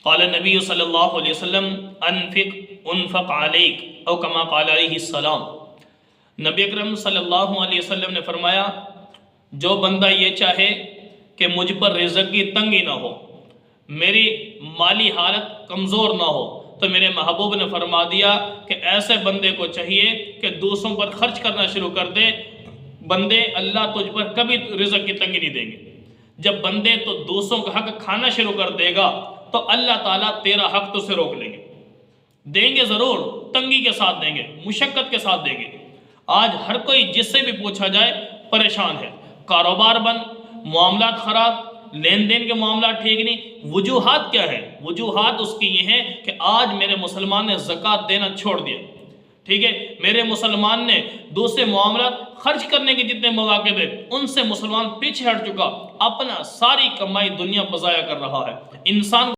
قال نبی صلی اللہ علیہ وسلم انفق انفق علیک او کما قال علیہ السلام۔ نبی اکرم صلی اللہ علیہ وسلم نے فرمایا جو بندہ یہ چاہے کہ مجھ پر رزق کی تنگی نہ ہو، میری مالی حالت کمزور نہ ہو، تو میرے محبوب نے فرما دیا کہ ایسے بندے کو چاہیے کہ دوسروں پر خرچ کرنا شروع کر دے۔ بندے اللہ تجھ پر کبھی رزق کی تنگی نہیں دیں گے۔ جب بندے تو دوسروں کا حق کھانا شروع کر دے گا تو اللہ تعالیٰ تیرا حق تو سے روک لیں گے، دیں گے ضرور، تنگی کے ساتھ دیں گے، مشقت کے ساتھ دیں گے۔ آج ہر کوئی جس سے بھی پوچھا جائے پریشان ہے، کاروبار بند، معاملات خراب، لین دین کے معاملات ٹھیک نہیں۔ وجوہات کیا ہے؟ وجوہات اس کی یہ ہیں کہ آج میرے مسلمان نے زکوٰۃ دینا چھوڑ دیا، ٹھیک ہے، میرے مسلمان نے دوسرے معاملات خرچ کرنے کے جتنے مواقع تھے ان سے مسلمان پیچھے ہٹ چکا، اپنا ساری کمائی دنیا پر ضائع کر رہا ہے۔ انسان